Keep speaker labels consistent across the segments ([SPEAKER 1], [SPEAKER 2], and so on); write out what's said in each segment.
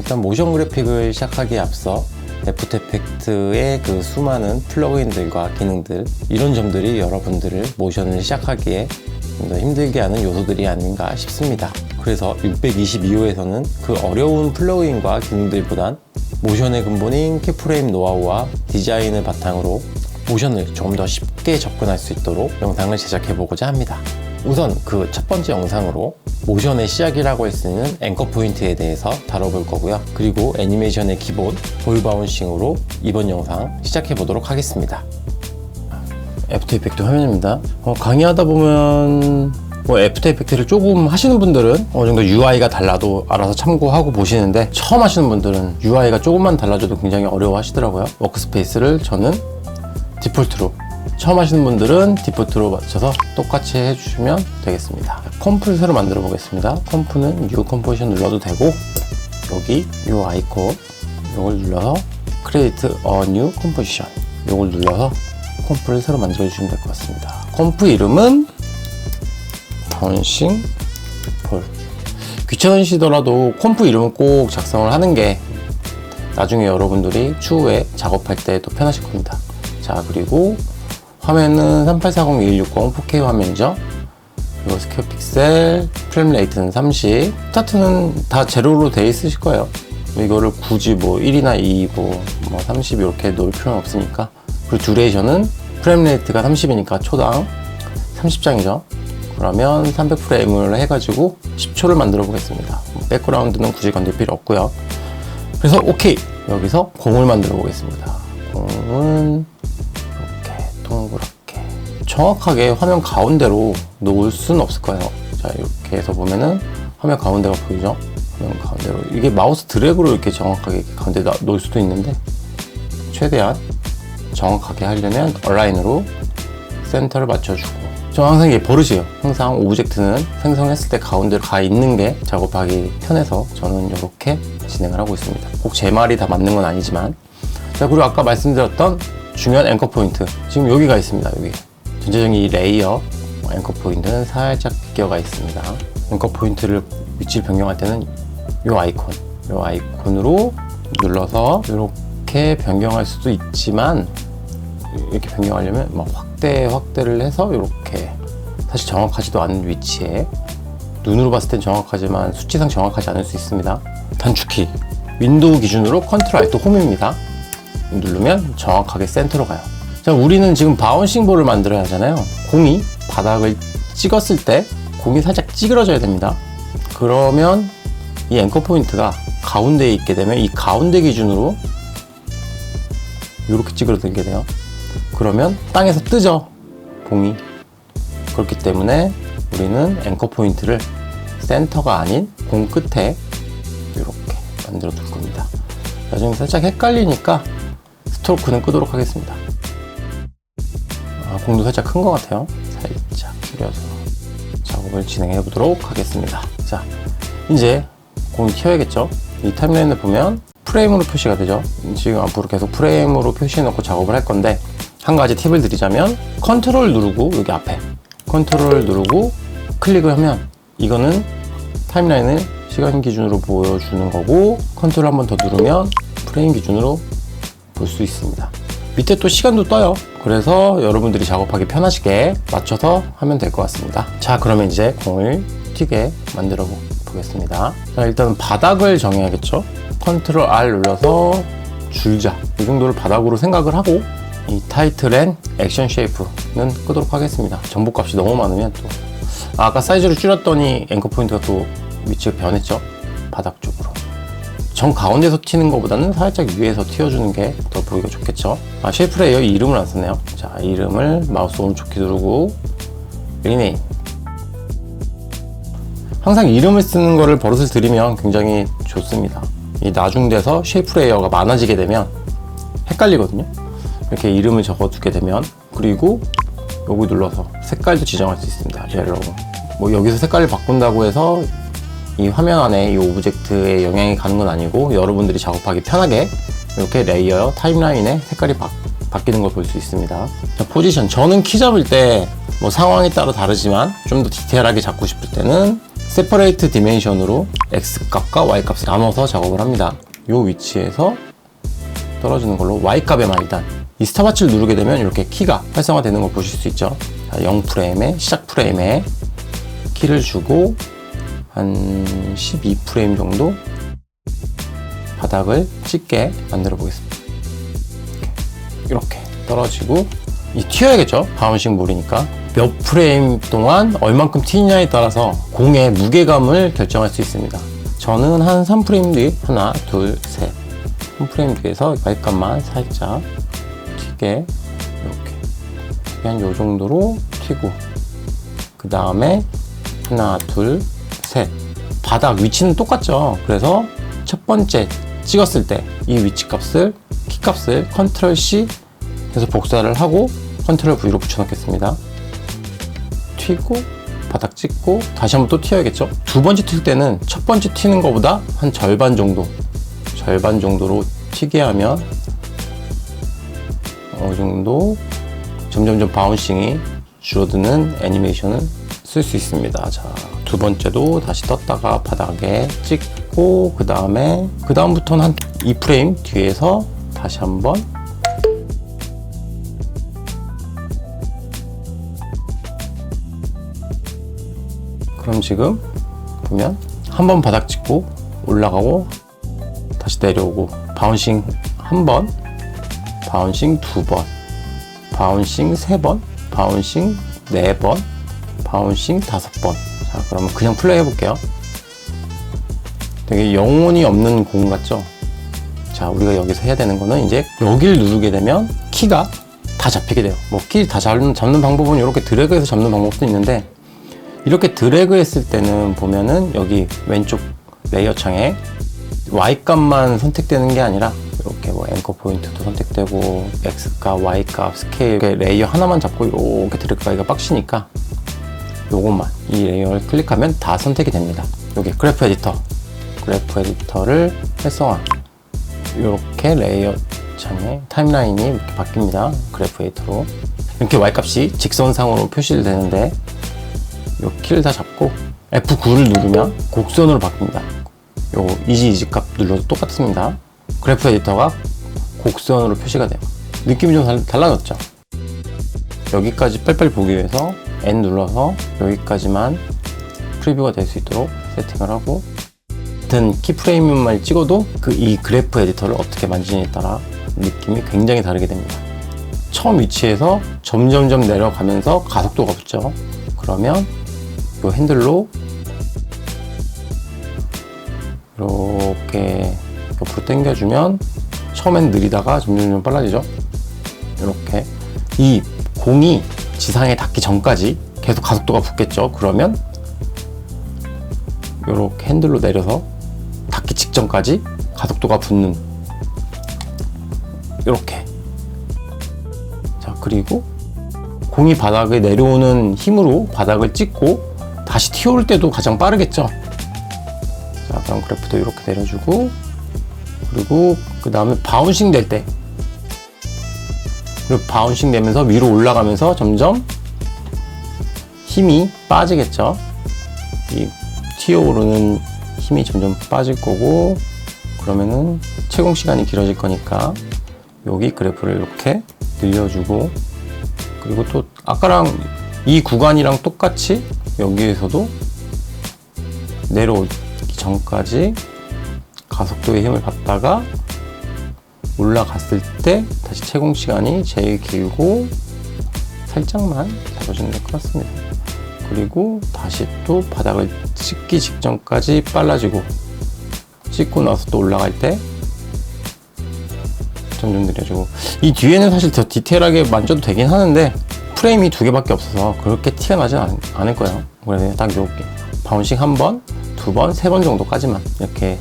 [SPEAKER 1] 일단 모션 그래픽을 시작하기에 앞서 애프터 이펙트의 그 수많은 플러그인들과 기능들, 이런 점들이 여러분들을 모션을 시작하기에 좀 더 힘들게 하는 요소들이 아닌가 싶습니다. 그래서 622호에서는 그 어려운 플러그인과 기능들보단 모션의 근본인 키프레임 노하우와 디자인을 바탕으로 모션을 조금 더 쉽게 접근할 수 있도록 영상을 제작해 보고자 합니다. 우선 그 첫 번째 영상으로 모션의 시작이라고 할 수 있는 앵커 포인트에 대해서 다뤄볼 거고요. 그리고 애니메이션의 기본 볼 바운싱으로 이번 영상 시작해 보도록 하겠습니다. 애프터 이펙트 화면입니다. 강의하다 보면 애프터 이펙트를 조금 하시는 분들은 어느 정도 UI가 달라도 알아서 참고하고 보시는데, 처음 하시는 분들은 UI가 조금만 달라져도 굉장히 어려워 하시더라고요. 워크스페이스를 저는 디폴트로, 처음 하시는 분들은 디폴트로 맞춰서 똑같이 해주시면 되겠습니다. 컴프를 새로 만들어 보겠습니다. 컴프는 New 컴포지션 눌러도 되고, 여기 이 아이콘 이걸 눌러서 Create a New Composition 이걸 눌러서 컴프를 새로 만들어 주시면 될 것 같습니다. 컴프 이름은 바운싱 볼. 귀찮으시더라도 컴프 이름은 꼭 작성을 하는 게 나중에 여러분들이 추후에 작업할 때 또 편하실 겁니다. 자, 그리고 화면은 3840-2160 4K 화면이죠. 그리고 스퀘어 픽셀, 프레임 레이트는 30. 스타트는 다 제로로 돼 있으실 거예요. 이거를 굳이 뭐 1이나 2이고 뭐 30 이렇게 놓을 필요는 없으니까. 그리고 듀레이션은 프레임 레이트가 30이니까 초당 30장이죠. 그러면 300프레임을 해가지고 10초를 만들어 보겠습니다. 백그라운드는 굳이 건들 필요 없고요. 그래서 오케이! 여기서 공을 만들어 보겠습니다. 공은 이렇게 동그랗게 정확하게 화면 가운데로 놓을 수는 없을 거예요. 자, 이렇게 해서 보면은 화면 가운데가 보이죠? 화면 가운데로, 이게 마우스 드래그로 이렇게 정확하게 가운데 놓을 수도 있는데, 최대한 정확하게 하려면 얼라인으로 센터를 맞춰주고. 저 항상 이게 버릇이에요. 항상 오브젝트는 생성했을 때 가운데로 가 있는 게 작업하기 편해서 저는 이렇게 진행을 하고 있습니다. 꼭 제 말이 다 맞는 건 아니지만. 자, 그리고 아까 말씀드렸던 중요한 앵커 포인트, 지금 여기가 있습니다. 여기 전체적인 이 레이어 앵커 포인트는 살짝 비껴가 있습니다. 앵커 포인트를 위치를 변경할 때는 이 아이콘으로 눌러서 이렇게 변경할 수도 있지만, 이렇게 변경하려면 막 확대를 해서 이렇게, 사실 정확하지도 않은 위치에, 눈으로 봤을 땐 정확하지만 수치상 정확하지 않을 수 있습니다. 단축키 윈도우 기준으로 컨트롤 알트 홈입니다. 누르면 정확하게 센터로 가요. 자, 우리는 지금 바운싱 볼을 만들어야 하잖아요. 공이 바닥을 찍었을 때 공이 살짝 찌그러져야 됩니다. 그러면 이 앵커 포인트가 가운데에 있게 되면 이 가운데 기준으로 이렇게 찌그러들게 돼요. 그러면 땅에서 뜨죠, 공이. 그렇기 때문에 우리는 앵커 포인트를 센터가 아닌 공 끝에 이렇게 만들어 둘 겁니다. 나중에 살짝 헷갈리니까 스트로크는 끄도록 하겠습니다. 공도 살짝 큰 것 같아요. 살짝 줄여서 작업을 진행해 보도록 하겠습니다. 자, 이제 공이 튀어야겠죠. 이 타임라인을 보면 프레임으로 표시가 되죠. 지금 앞으로 계속 프레임으로 표시해 놓고 작업을 할 건데, 한 가지 팁을 드리자면 컨트롤 누르고, 여기 앞에 컨트롤 누르고 클릭을 하면 이거는 타임라인을 시간 기준으로 보여주는 거고, 컨트롤 한 번 더 누르면 프레임 기준으로 볼 수 있습니다. 밑에 또 시간도 떠요. 그래서 여러분들이 작업하기 편하시게 맞춰서 하면 될 것 같습니다. 자, 그러면 이제 공을 튀게 만들어 보겠습니다. 자, 일단 바닥을 정해야겠죠. 컨트롤 R 눌러서 줄자, 이 정도를 바닥으로 생각을 하고, 이 타이틀 앤 액션 쉐이프는 끄도록 하겠습니다. 정보값이 너무 많으면 또, 아까 사이즈를 줄였더니 앵커 포인트가 또 위치가 변했죠. 바닥 쪽으로. 정 가운데서 튀는 것보다는 살짝 위에서 튀어주는 게 더 보기가 좋겠죠. 쉐이프 레이어 이름을 안 썼네요. 자, 이름을 마우스 오른쪽 키 누르고 리네임. 항상 이름을 쓰는 거를 버릇을 들이면 굉장히 좋습니다. 이 나중돼서 쉐이프 레이어가 많아지게 되면 헷갈리거든요. 이렇게 이름을 적어두게 되면, 그리고 여기 눌러서 색깔도 지정할 수 있습니다. 옐로우. 뭐 여기서 색깔을 바꾼다고 해서 이 화면 안에 이 오브젝트에 영향이 가는 건 아니고, 여러분들이 작업하기 편하게 이렇게 레이어 타임라인에 색깔이 바뀌는 걸 볼 수 있습니다. 자, 포지션. 저는 키 잡을 때 뭐 상황에 따라 다르지만 좀 더 디테일하게 잡고 싶을 때는 세퍼레이트 디멘션으로 X값과 Y값을 나눠서 작업을 합니다. 이 위치에서 떨어지는 걸로 Y값에만 일단 이 스탑워치를 누르게 되면 이렇게 키가 활성화되는 걸 보실 수 있죠. 0프레임에 시작 프레임에 키를 주고 한 12프레임 정도 바닥을 찍게 만들어 보겠습니다. 이렇게 떨어지고 이 튀어야겠죠. 바운싱 볼이니까 몇 프레임 동안 얼만큼 튀냐에 따라서 공의 무게감을 결정할 수 있습니다. 저는 한 3프레임 뒤 하나 둘 셋 3프레임 뒤에서 Y값만 살짝 튀게 이렇게 한 요 정도로 튀고 그 다음에 하나 둘 셋 바닥 위치는 똑같죠. 그래서 첫 번째 찍었을 때 이 위치 값을 키 값을 컨트롤 C 해서 복사를 하고 컨트롤 V로 붙여넣겠습니다. 튀고 바닥 찍고 다시 한번 또 튀어야겠죠. 두 번째 튈 때는 첫 번째 튀는 것보다 한 절반 정도로 튀게 하면 어느 정도 점점점 바운싱이 줄어드는 애니메이션을 쓸 수 있습니다. 자, 두 번째도 다시 떴다가 바닥에 찍고 그 다음부터는 한 2프레임 뒤에서 다시 한번 그럼 지금 보면 한 번 바닥 찍고 올라가고 다시 내려오고 바운싱 한 번, 바운싱 두 번, 바운싱 세 번, 바운싱 네 번, 바운싱 다섯 번. 자, 그러면 그냥 플레이 해볼게요. 되게 영혼이 없는 공 같죠? 자, 우리가 여기서 해야 되는 거는 이제 여기를 누르게 되면 키가 다 잡히게 돼요. 뭐 키 다 잡는 방법은 이렇게 드래그해서 잡는 방법도 있는데 이렇게 드래그 했을 때는 보면은 여기 왼쪽 레이어 창에 Y값만 선택되는 게 아니라 이렇게 뭐 앵커 포인트도 선택되고 X값, Y값, 스케일 레이어 하나만 잡고 이렇게 드래그하기가 빡시니까 요것만 이 레이어를 클릭하면 다 선택이 됩니다. 여기 그래프 에디터를 활성화 이렇게 레이어 창에 타임라인이 이렇게 바뀝니다. 그래프 에디터로 이렇게 Y값이 직선상으로 표시를 되는데 요 키를 다 잡고 F9를 누르면 곡선으로 바뀝니다. 요 이지 값 눌러도 똑같습니다. 그래프 에디터가 곡선으로 표시가 돼요. 느낌이 좀 달라졌죠? 여기까지 빨리빨리 보기 위해서 N 눌러서 여기까지만 프리뷰가 될 수 있도록 세팅을 하고 같은 키프레임만 찍어도 이 그래프 에디터를 어떻게 만지느냐에 따라 느낌이 굉장히 다르게 됩니다. 처음 위치에서 점점점 내려가면서 가속도가 붙죠. 그러면 이 핸들로 이렇게 옆으로 당겨주면 처음엔 느리다가 점점 빨라지죠. 이렇게 이 공이 지상에 닿기 전까지 계속 가속도가 붙겠죠. 그러면 이렇게 핸들로 내려서 닿기 직전까지 가속도가 붙는 이렇게. 자, 그리고 공이 바닥에 내려오는 힘으로 바닥을 찍고 다시 튀어올 때도 가장 빠르겠죠. 자, 그럼 그래프도 이렇게 내려주고 그리고 그 다음에 바운싱 될 때 그리고 바운싱 되면서 위로 올라가면서 점점 힘이 빠지겠죠. 이 튀어오르는 힘이 점점 빠질 거고 그러면은 채공 시간이 길어질 거니까 여기 그래프를 이렇게 늘려주고 그리고 또 아까랑 이 구간이랑 똑같이 여기에서도 내려오기 전까지 가속도의 힘을 받다가 올라갔을 때 다시 채공 시간이 제일 길고 살짝만 잡아주면 될 것 같습니다. 그리고 다시 또 바닥을 찍기 직전까지 빨라지고 찍고 나서 또 올라갈 때 점점 느려지고 이 뒤에는 사실 더 디테일하게 만져도 되긴 하는데 프레임이 두 개밖에 없어서 그렇게 티가 나지 않을 거예요. 그래서 딱 이렇게 바운싱 한 번, 두 번, 세 번 정도까지만 이렇게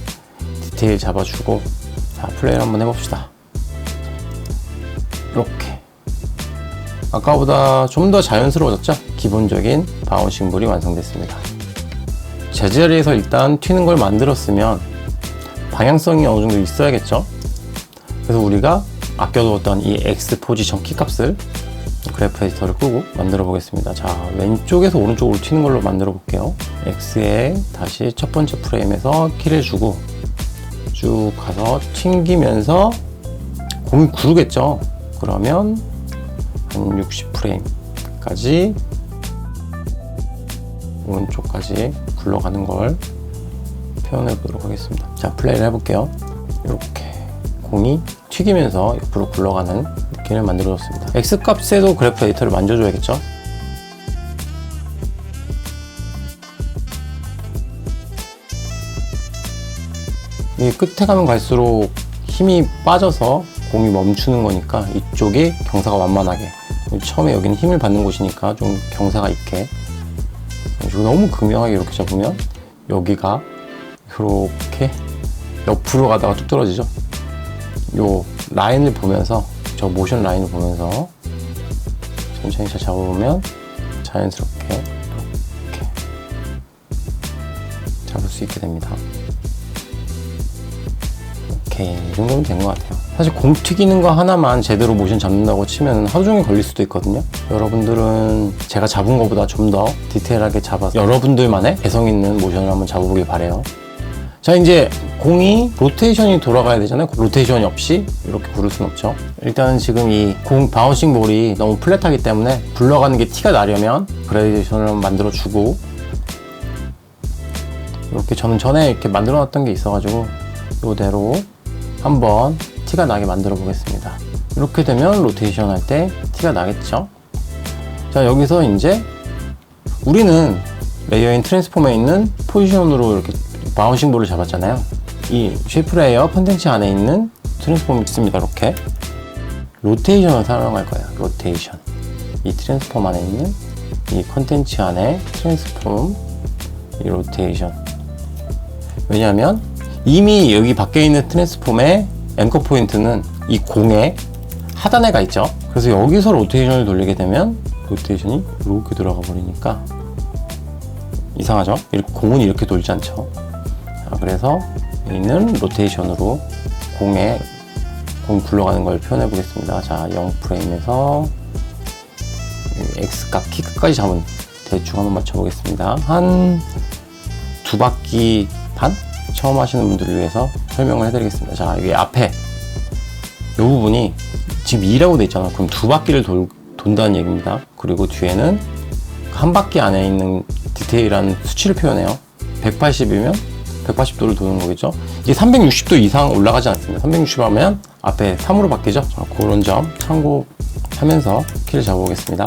[SPEAKER 1] 디테일 잡아주고 자, 플레이를 한번 해봅시다. 이렇게 아까보다 좀 더 자연스러워졌죠? 기본적인 바운싱 볼이 완성됐습니다. 제자리에서 일단 튀는 걸 만들었으면 방향성이 어느 정도 있어야겠죠? 그래서 우리가 아껴두었던 이 X 포지션 키 값을 그래프 에디터를 끄고 만들어 보겠습니다. 자, 왼쪽에서 오른쪽으로 튀는 걸로 만들어 볼게요. X에 다시 첫 번째 프레임에서 키를 주고 쭉 가서 튕기면서 공이 구르겠죠. 그러면 한 60프레임까지 오른쪽까지 굴러가는 걸 표현해 보도록 하겠습니다. 자, 플레이를 해볼게요. 이렇게 공이 튀기면서 옆으로 굴러가는 느낌을 만들어줬습니다. X값에도 그래프 에디터를 만져줘야겠죠. 이 끝에 가면 갈수록 힘이 빠져서 공이 멈추는 거니까 이쪽이 경사가 완만하게, 처음에 여기는 힘을 받는 곳이니까 좀 경사가 있게, 너무 극명하게 이렇게 잡으면 여기가 이렇게 옆으로 가다가 뚝 떨어지죠. 요 라인을 보면서, 저 모션 라인을 보면서 천천히 잘 잡아보면 자연스럽게 이렇게 잡을 수 있게 됩니다. 오케이, 이 정도면 된 것 같아요. 사실 공 튀기는 거 하나만 제대로 모션 잡는다고 치면 하루 종일 걸릴 수도 있거든요. 여러분들은 제가 잡은 것보다 좀 더 디테일하게 잡아서 여러분들만의 개성 있는 모션을 한번 잡아보길 바래요. 자, 이제 공이 로테이션이 돌아가야 되잖아요. 로테이션이 없이 이렇게 구를 수는 없죠. 일단은 지금 이 공 바운싱 볼이 너무 플랫하기 때문에 굴러가는 게 티가 나려면 그라데이션을 만들어 주고, 이렇게 저는 전에 이렇게 만들어 놨던 게 있어가지고 이대로 한번 티가 나게 만들어 보겠습니다. 이렇게 되면 로테이션 할 때 티가 나겠죠. 자, 여기서 이제 우리는 레이어인 트랜스폼에 있는 포지션으로 이렇게 바운싱 볼을 잡았잖아요. 이 쉐이프 레이어 컨텐츠 안에 있는 트랜스폼이 있습니다. 이렇게 로테이션을 사용할 거예요. 로테이션, 이 트랜스폼 안에 있는 이 컨텐츠 안에 트랜스폼, 이 로테이션. 왜냐하면 이미 여기 밖에 있는 트랜스폼의 앵커 포인트는 이 공의 하단에 가 있죠. 그래서 여기서 로테이션을 돌리게 되면 로테이션이 이렇게 돌아가 버리니까 이상하죠? 공은 이렇게 돌지 않죠. 자, 그래서 여기는 로테이션으로 공 굴러가는 걸 표현해 보겠습니다. 자, 0프레임에서 X값 키 끝까지 잡은 대충 한번 맞춰 보겠습니다. 한 2바퀴 반? 처음 하시는 분들을 위해서 설명을 해드리겠습니다. 자, 여기 앞에 이 부분이 지금 2라고 돼 있잖아. 그럼 2바퀴를 돈다는 얘기입니다. 그리고 뒤에는 한 바퀴 안에 있는 디테일한 수치를 표현해요. 180이면 180도를 도는 거겠죠. 이게 360도 이상 올라가지 않습니다. 360 하면 앞에 3으로 바뀌죠. 자, 그런 점 참고하면서 키를 잡아보겠습니다.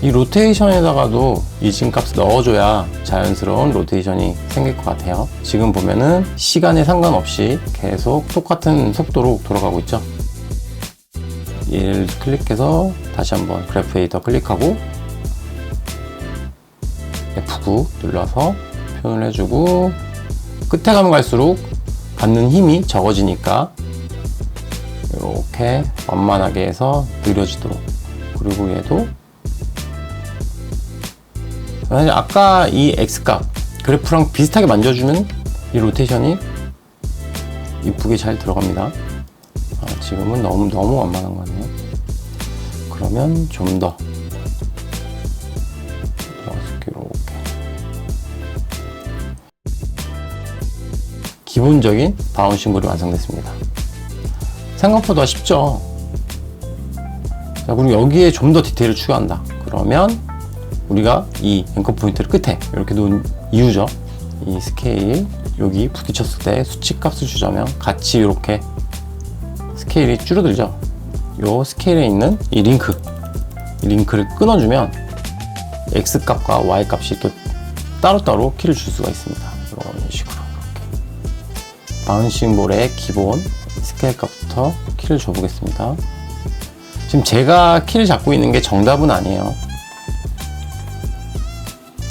[SPEAKER 1] 이 로테이션에다가도 이진 값을 넣어줘야 자연스러운 로테이션이 생길 것 같아요. 지금 보면은 시간에 상관없이 계속 똑같은 속도로 돌아가고 있죠. 얘를 클릭해서 다시 한번 그래프 에디터 클릭하고 F9 눌러서 표현을 해주고, 끝에 가면 갈수록 받는 힘이 적어지니까 이렇게 완만하게 해서 느려지도록, 그리고 얘도 사실 아까 이 X값 그래프랑 비슷하게 만져주면 이 로테이션이 이쁘게 잘 들어갑니다. 지금은 너무 완만한 거 같네요. 그러면 좀 더 이렇게 기본적인 바운싱 볼이 완성됐습니다. 생각보다 쉽죠. 자, 그리고 여기에 좀 더 디테일을 추가한다. 그러면 우리가 이 앵커 포인트를 끝에 이렇게 놓은 이유죠. 이 스케일 여기 부딪혔을 때 수치 값을 주자면 같이 이렇게 스케일이 줄어들죠. 요 스케일에 있는 이 링크를 끊어주면 X 값과 Y 값이 또 따로따로 키를 줄 수가 있습니다. 이런 식으로 이렇게 바운싱 볼의 기본 스케일 값부터 키를 줘보겠습니다. 지금 제가 키를 잡고 있는 게 정답은 아니에요.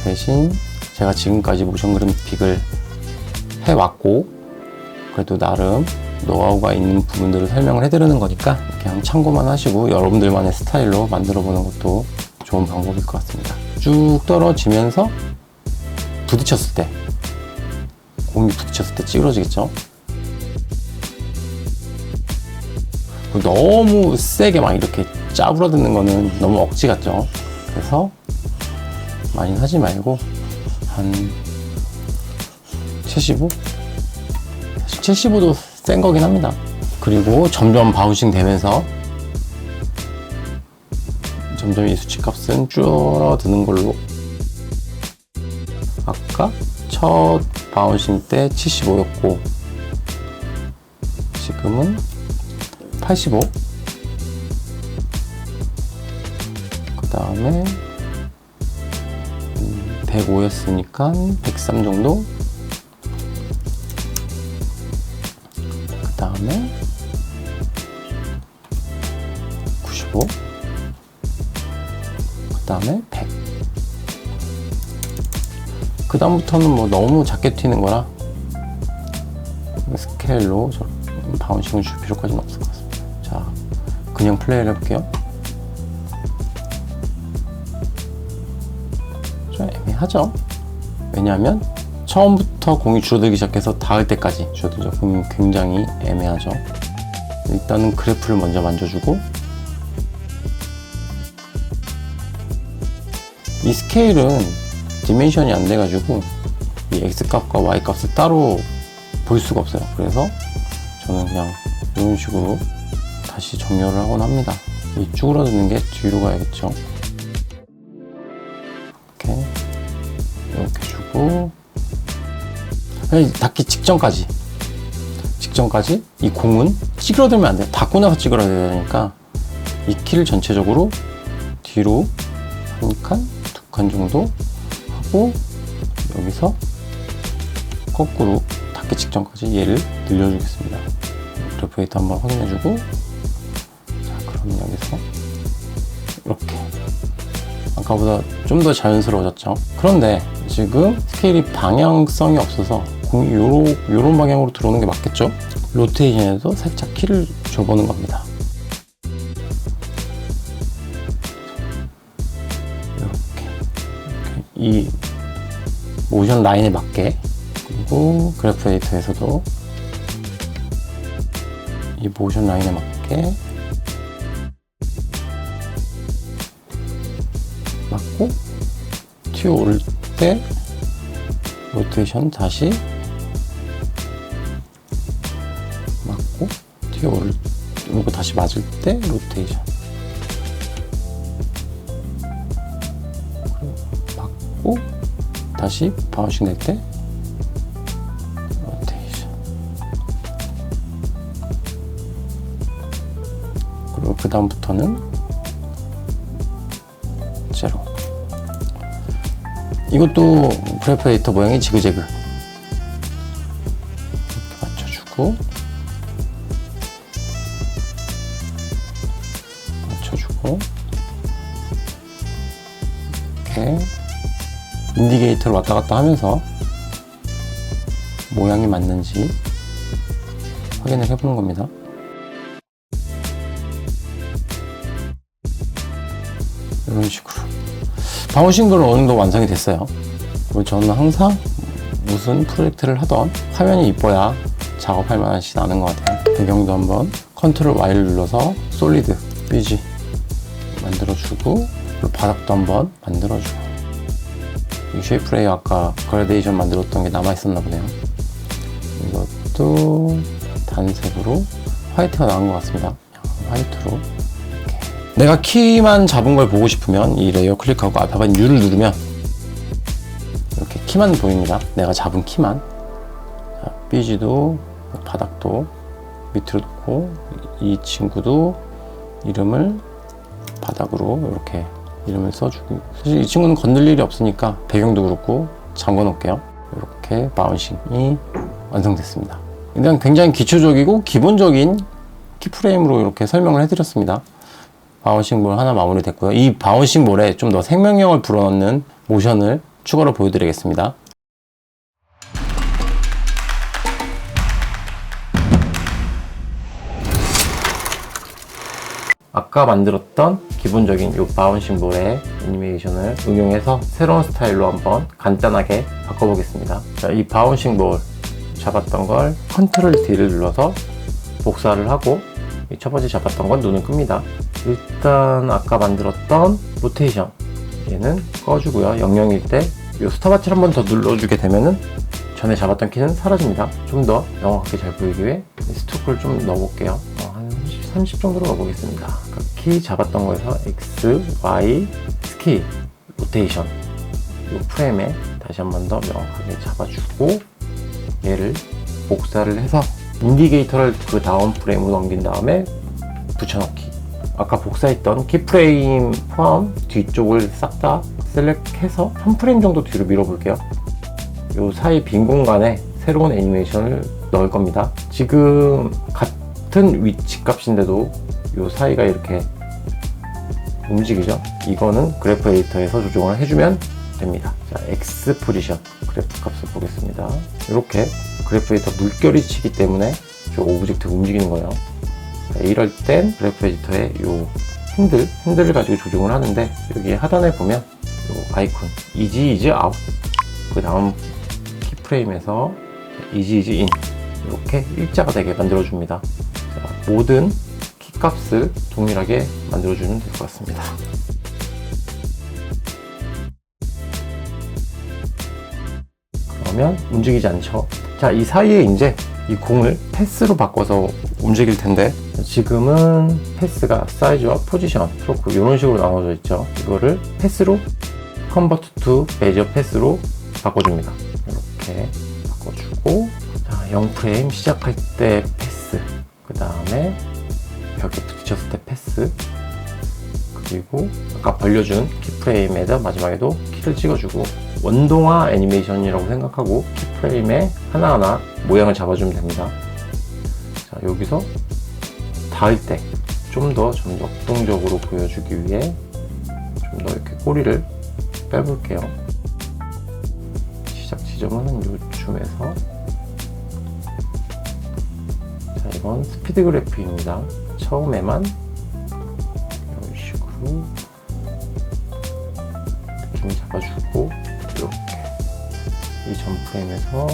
[SPEAKER 1] 대신 제가 지금까지 모션 그래픽을 해왔고, 그래도 나름 노하우가 있는 부분들을 설명을 해드리는 거니까 그냥 참고만 하시고 여러분들만의 스타일로 만들어 보는 것도 좋은 방법일 것 같습니다. 쭉 떨어지면서 부딪혔을 때, 공이 부딪혔을 때 찌그러지겠죠. 너무 세게 막 이렇게 짜부러드는 거는 너무 억지 같죠. 그래서 많이 하지 말고 한 75? 사실 75도 센 거긴 합니다. 그리고 점점 바운싱 되면서 점점 이 수치값은 줄어드는 걸로, 아까 첫 바운싱 때 75였고 지금은 85, 그 다음에 105였으니까 103 정도, 그 다음에 95, 그 다음에 100. 그 다음부터는 뭐 너무 작게 튀는 거라 스케일로 바운싱을 줄 필요까지는 없을 것 같습니다. 자, 그냥 플레이를 해볼게요. 좀 애매하죠? 왜냐하면 처음부터 공이 줄어들기 시작해서 닿을 때까지 줄어들죠. 그럼 굉장히 애매하죠. 일단은 그래프를 먼저 만져주고, 이 스케일은 디멘션이 안 돼가지고 이 X값과 Y값을 따로 볼 수가 없어요. 그래서 저는 그냥 이런 식으로 다시 정렬을 하곤 합니다. 이 쭈그러드는 게 뒤로 가야겠죠. 이렇게 주고, 닿기 직전까지 이 공은 찌그러들면 안 돼요. 닿고 나서 찌그러져야 되니까 이 키를 전체적으로 뒤로 한 칸, 두 칸 정도 하고, 여기서 거꾸로 닿기 직전까지 얘를 늘려주겠습니다. 그래프 데이터 한번 확인해주고, 자, 그러면 여기서 이렇게 아까보다 좀 더 자연스러워졌죠. 그런데 지금 스케일이 방향성이 없어서 공이 요런 방향으로 들어오는 게 맞겠죠? 로테이션에도 살짝 키를 줘보는 겁니다. 이렇게 이 모션 라인에 맞게, 그리고 그래프 에디터에서도 이 모션 라인에 맞게 맞고, 튀어 오를 때 로테이션 다시 맞고, 튀어 오르고 다시 맞을 때 로테이션 맞고, 다시 바운싱 될 때 로테이션, 그리고 그 다음부터는 제로. 이것도 그래프 에디터 모양이 지그재그 이렇게 맞춰주고, 이렇게 인디게이터를 왔다 갔다 하면서 모양이 맞는지 확인을 해보는 겁니다. 이런 식으로 바운싱글은 어느 정도 완성이 됐어요. 그리고 저는 항상 무슨 프로젝트를 하던 화면이 이뻐야 작업할 맛이 나는 것 같아요. 배경도 한번 컨트롤 Y를 눌러서 솔리드 BG 만들어주고, 그리고 바닥도 한번 만들어주고, 이 쉐이프 레이어 아까 그라데이션 만들었던 게 남아있었나 보네요. 이것도 단색으로 화이트가 나온 것 같습니다. 화이트로 이렇게. 내가 키만 잡은 걸 보고 싶으면 이 레이어 클릭하고 앞에 반 U를 누르면 이렇게 키만 보입니다. 내가 잡은 키만. 자, BG도 바닥도 밑으로 놓고, 이 친구도 이름을 바닥으로 이렇게 이름을 써주고, 사실 이 친구는 건들 일이 없으니까 배경도 그렇고 잠궈 놓을게요. 이렇게 바운싱이 완성됐습니다. 일단 굉장히 기초적이고 기본적인 키프레임으로 이렇게 설명을 해드렸습니다. 바운싱 볼 하나 마무리됐고요. 이 바운싱 볼에 좀 더 생명력을 불어넣는 모션을 추가로 보여드리겠습니다. 아까 만들었던 기본적인 이 바운싱 볼의 애니메이션을 응용해서 새로운 스타일로 한번 간단하게 바꿔보겠습니다. 자, 이 바운싱 볼 잡았던 걸 컨트롤 D를 눌러서 복사를 하고, 첫 번째 잡았던 건 눈을 끕니다. 일단 아까 만들었던 로테이션 얘는 꺼주고요. 00일 때 이 스탑워치를 한 번 더 눌러주게 되면은 전에 잡았던 키는 사라집니다. 좀 더 명확하게 잘 보이기 위해 스토크를 좀 넣어볼게요. 한 30 정도로 넣어보겠습니다. 그러니까 키 잡았던 거에서 X, Y, 스키, 로테이션 이 프레임에 다시 한 번 더 명확하게 잡아주고 얘를 복사를 해서 인디게이터를 그 다음 프레임으로 넘긴 다음에 붙여넣기. 아까 복사했던 키프레임 포함 뒤쪽을 싹 다 셀렉해서 3프레임 정도 뒤로 밀어볼게요. 이 사이 빈 공간에 새로운 애니메이션을 넣을 겁니다. 지금 같은 위치 값인데도 이 사이가 이렇게 움직이죠. 이거는 그래프 에디터에서 조정을 해주면 됩니다. 자, X 포지션 그래프 값을 보겠습니다. 이렇게 그래프 에디터 물결이 치기 때문에 저 오브젝트가 움직이는 거예요. 자, 이럴 땐 그래프 에디터의 이 핸들을 가지고 조정을 하는데 여기 하단에 보면 이 아이콘 이지 아웃 그 다음 키프레임에서 이지 인 이렇게 일자가 되게 만들어줍니다. 자, 모든 키값을 동일하게 만들어주면 될 것 같습니다. 그러면 움직이지 않죠. 자, 이 사이에 이제 이 공을 패스로 바꿔서 움직일 텐데 지금은 패스가 사이즈와 포지션, 스트로크 이런 식으로 나눠져 있죠. 이거를 패스로 컨버트 투 메저 패스로 바꿔줍니다. 이렇게 바꿔주고 자, 0프레임 시작할 때 패스 그 다음에 벽에 부딪혔을 때 패스 그리고 아까 벌려준 키프레임에다 마지막에도 키를 찍어주고 원동화 애니메이션이라고 생각하고 키프레임에 하나하나 모양을 잡아주면 됩니다. 자, 여기서 닿을 때 좀 더 역동적으로 보여주기 위해 좀 더 이렇게 꼬리를 빼볼게요. 시작 지점은 요쯤에서 자, 이건 스피드 그래프입니다. 처음에만 이런 식으로 느낌 잡아주고 이렇게 이 전 프레임에서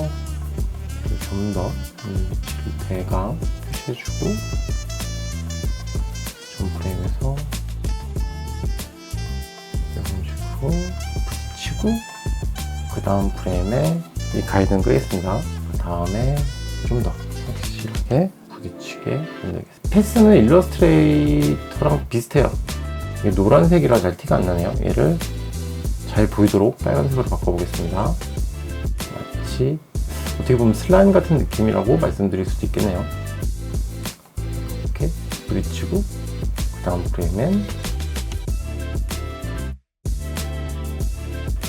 [SPEAKER 1] 좀 더 대강 표시해주고 전 프레임에서 이런 식으로 붙이고 그 다음 프레임에 이 가이드는 끄겠습니다. 그 다음에 좀 더 확실하게 부딪히게 만들겠습니다. 패스는 일러스트레이터랑 비슷해요. 이게 노란색이라 잘 티가 안 나네요. 얘를 잘 보이도록 빨간색으로 바꿔보겠습니다. 마치 어떻게 보면 슬라임 같은 느낌이라고 말씀드릴 수도 있겠네요. 이렇게 부딪히고 그 다음 프레임엔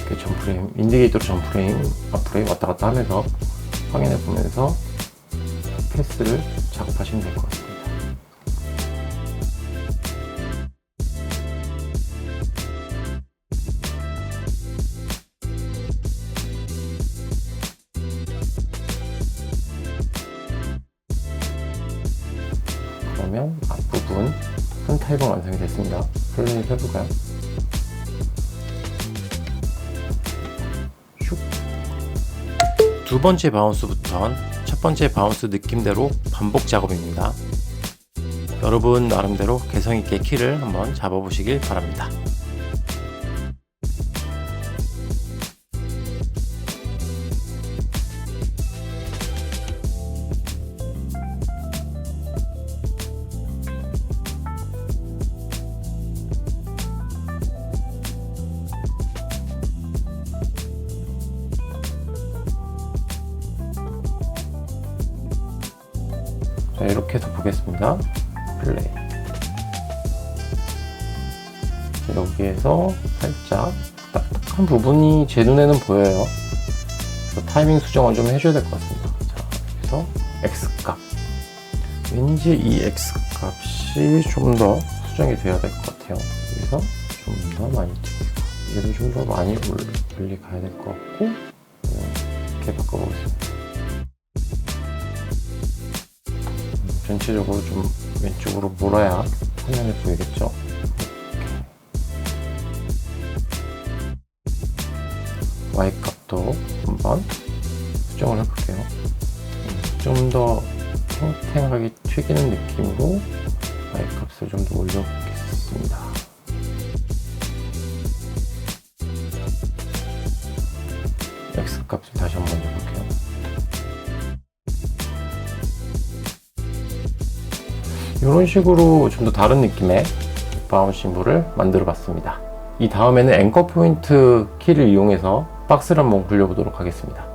[SPEAKER 1] 이렇게 전 프레임, 인디게이터로 전 프레임 앞으로 왔다 갔다 하면서 확인해 보면서 패스를 작업하시면 될 것 같습니다. 그러면 앞부분 한 타입은 완성이 됐습니다. 플레이 해볼까요? 슉. 두 번째 바운스부터는 첫 번째 바운스 느낌대로 반복 작업입니다. 여러분 나름대로 개성있게 키를 한번 잡아보시길 바랍니다. 자, 이렇게 해서 보겠습니다. 플레이. 자, 여기에서 살짝 딱딱한 부분이 제 눈에는 보여요. 그래서 타이밍 수정을 좀 해줘야 될 것 같습니다. 자, 여기서 X값. 왠지 이 X값이 좀 더 수정이 돼야 될 것 같아요. 여기서 좀 더 많이 튀기고 얘도 좀 더 많이 멀리 가야 될 것 같고 이렇게 바꿔보겠습니다. 전체적으로 좀 왼쪽으로 몰아야 화면에 보이겠죠? Y값도 한번 수정을 해볼게요. 좀 더 탱탱하게 튀기는 느낌으로 Y값을 좀 더 올려보겠습니다. 있습니다. X값을 다시 한번 해볼게요. 이런 식으로 좀 더 다른 느낌의 바운싱볼을 만들어 봤습니다. 이 다음에는 앵커 포인트 키를 이용해서 박스를 한번 굴려보도록 하겠습니다.